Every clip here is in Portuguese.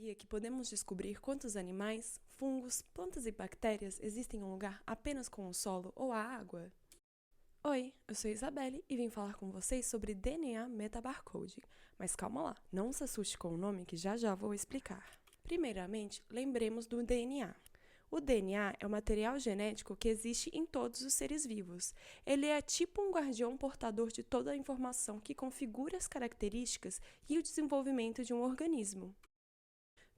sabia que podemos descobrir quantos animais, fungos, plantas e bactérias existem em um lugar apenas com o solo ou a água? Oi, eu sou Isabelle e vim falar com vocês sobre DNA metabarcoding. Mas calma lá, não se assuste com o nome que já já vou explicar. Primeiramente, lembremos do DNA. O DNA é o material genético que existe em todos os seres vivos. Ele é tipo um guardião portador de toda a informação que configura as características e o desenvolvimento de um organismo.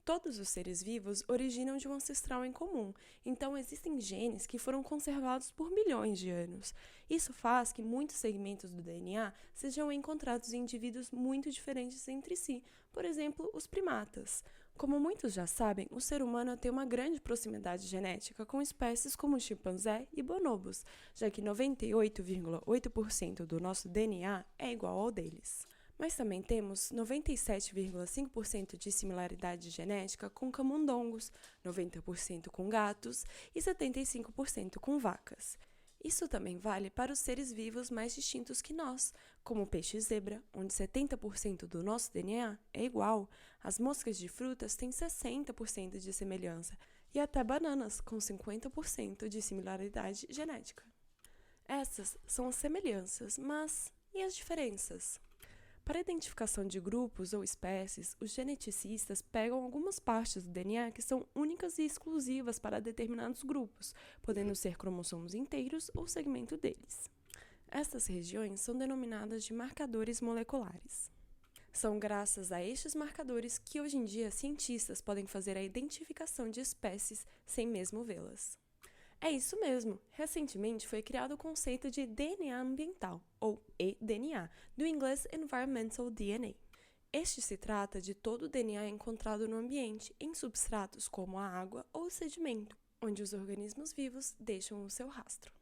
Todos os seres vivos originam de um ancestral em comum, então existem genes que foram conservados por milhões de anos. Isso faz que muitos segmentos do DNA sejam encontrados em indivíduos muito diferentes entre si, por exemplo, os primatas. Como muitos já sabem, o ser humano tem uma grande proximidade genética com espécies como o chimpanzé e bonobos, já que 98,8% do nosso DNA é igual ao deles. Mas também temos 97,5% de similaridade genética com camundongos, 90% com gatos e 75% com vacas. Isso também vale para os seres vivos mais distintos que nós, como o peixe-zebra, onde 70% do nosso DNA é igual, as moscas de frutas têm 60% de semelhança, e até bananas, com 50% de similaridade genética. Essas são as semelhanças, mas e as diferenças? Para a identificação de grupos ou espécies, os geneticistas pegam algumas partes do DNA que são únicas e exclusivas para determinados grupos, podendo ser cromossomos inteiros ou segmento deles. Estas regiões são denominadas de marcadores moleculares. São graças a estes marcadores que hoje em dia cientistas podem fazer a identificação de espécies sem mesmo vê-las. É isso mesmo! Recentemente foi criado o conceito de DNA ambiental, ou eDNA, do inglês Environmental DNA. Este se trata de todo o DNA encontrado no ambiente, em substratos como a água ou o sedimento, onde os organismos vivos deixam o seu rastro.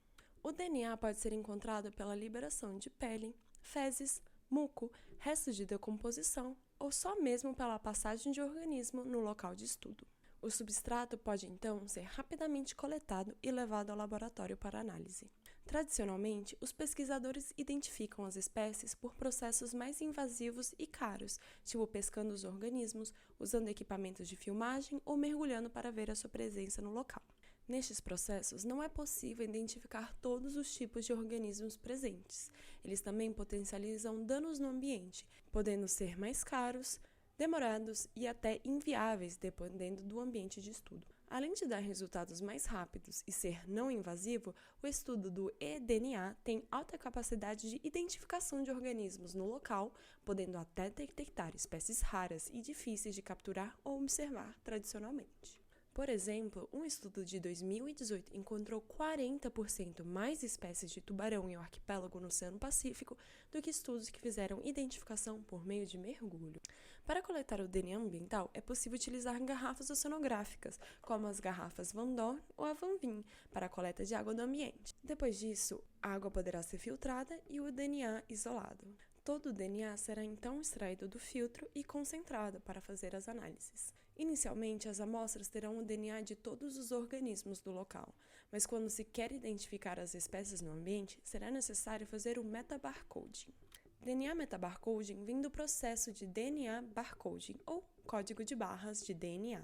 O DNA pode ser encontrado pela liberação de pele, fezes, muco, restos de decomposição ou só mesmo pela passagem de organismo no local de estudo. O substrato pode, então, ser rapidamente coletado e levado ao laboratório para análise. Tradicionalmente, os pesquisadores identificam as espécies por processos mais invasivos e caros, tipo pescando os organismos, usando equipamentos de filmagem ou mergulhando para ver a sua presença no local. Nestes processos, não é possível identificar todos os tipos de organismos presentes. Eles também potencializam danos no ambiente, podendo ser mais caros, demorados e até inviáveis, dependendo do ambiente de estudo. Além de dar resultados mais rápidos e ser não invasivo, o estudo do eDNA tem alta capacidade de identificação de organismos no local, podendo até detectar espécies raras e difíceis de capturar ou observar tradicionalmente. Por exemplo, um estudo de 2018 encontrou 40% mais espécies de tubarão em um arquipélago no Oceano Pacífico do que estudos que fizeram identificação por meio de mergulho. Para coletar o DNA ambiental, é possível utilizar garrafas oceanográficas, como as garrafas Van Dorn ou a Van Veen, para a coleta de água do ambiente. Depois disso, a água poderá ser filtrada e o DNA isolado. Todo o DNA será então extraído do filtro e concentrado para fazer as análises. Inicialmente, as amostras terão o DNA de todos os organismos do local, mas quando se quer identificar as espécies no ambiente, será necessário fazer o metabarcoding. DNA metabarcoding vem do processo de DNA barcoding, ou código de barras de DNA.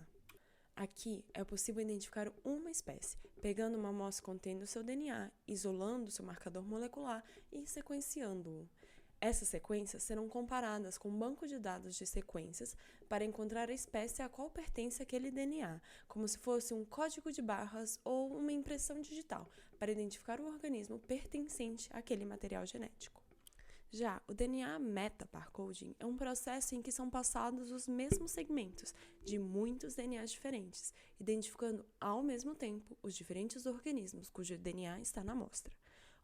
Aqui é possível identificar uma espécie, pegando uma amostra contendo seu DNA, isolando seu marcador molecular e sequenciando-o. Essas sequências serão comparadas com um banco de dados de sequências para encontrar a espécie a qual pertence aquele DNA, como se fosse um código de barras ou uma impressão digital, para identificar o organismo pertencente àquele material genético. Já o DNA metabarcoding é um processo em que são passados os mesmos segmentos de muitos DNAs diferentes, identificando ao mesmo tempo os diferentes organismos cujo DNA está na amostra.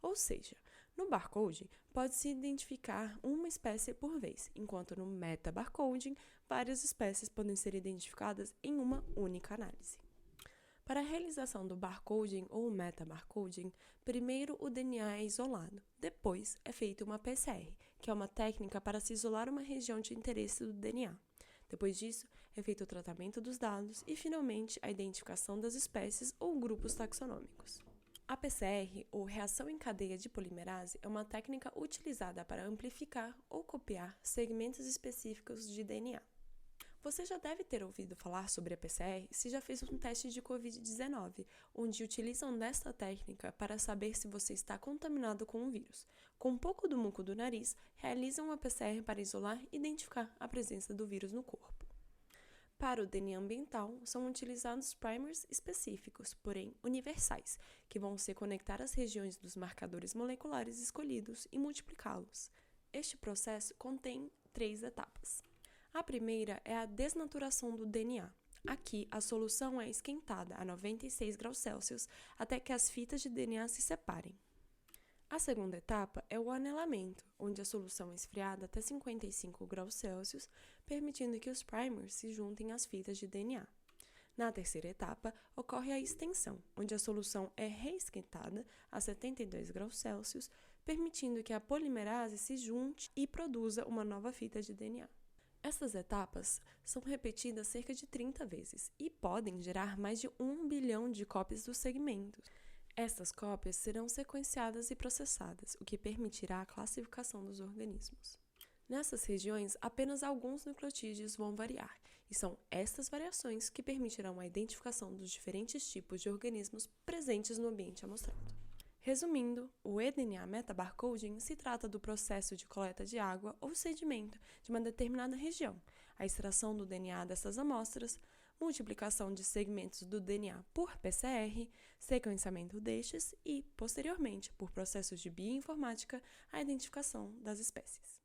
Ou seja, no barcoding, pode-se identificar uma espécie por vez, enquanto no metabarcoding, várias espécies podem ser identificadas em uma única análise. Para a realização do barcoding ou metabarcoding, primeiro o DNA é isolado, depois é feita uma PCR, que é uma técnica para se isolar uma região de interesse do DNA. Depois disso, é feito o tratamento dos dados e, finalmente, a identificação das espécies ou grupos taxonômicos. A PCR, ou reação em cadeia de polimerase, é uma técnica utilizada para amplificar ou copiar segmentos específicos de DNA. Você já deve ter ouvido falar sobre a PCR se já fez um teste de Covid-19, onde utilizam desta técnica para saber se você está contaminado com o vírus. Com um pouco do muco do nariz, realizam a PCR para isolar e identificar a presença do vírus no corpo. Para o DNA ambiental, são utilizados primers específicos, porém universais, que vão se conectar às regiões dos marcadores moleculares escolhidos e multiplicá-los. Este processo contém 3 etapas. A primeira é a desnaturação do DNA. Aqui, a solução é esquentada a 96 graus Celsius até que as fitas de DNA se separem. A segunda etapa é o anelamento, onde a solução é esfriada até 55 graus Celsius, permitindo que os primers se juntem às fitas de DNA. Na terceira etapa, ocorre a extensão, onde a solução é reesquentada a 72 graus Celsius, permitindo que a polimerase se junte e produza uma nova fita de DNA. Essas etapas são repetidas cerca de 30 vezes e podem gerar mais de 1 bilhão de cópias dos segmentos. Estas cópias serão sequenciadas e processadas, o que permitirá a classificação dos organismos. Nessas regiões, apenas alguns nucleotídeos vão variar, e são estas variações que permitirão a identificação dos diferentes tipos de organismos presentes no ambiente amostrado. Resumindo, o eDNA metabarcoding se trata do processo de coleta de água ou sedimento de uma determinada região, a extração do DNA dessas amostras, multiplicação de segmentos do DNA por PCR, sequenciamento destes e, posteriormente, por processos de bioinformática, a identificação das espécies.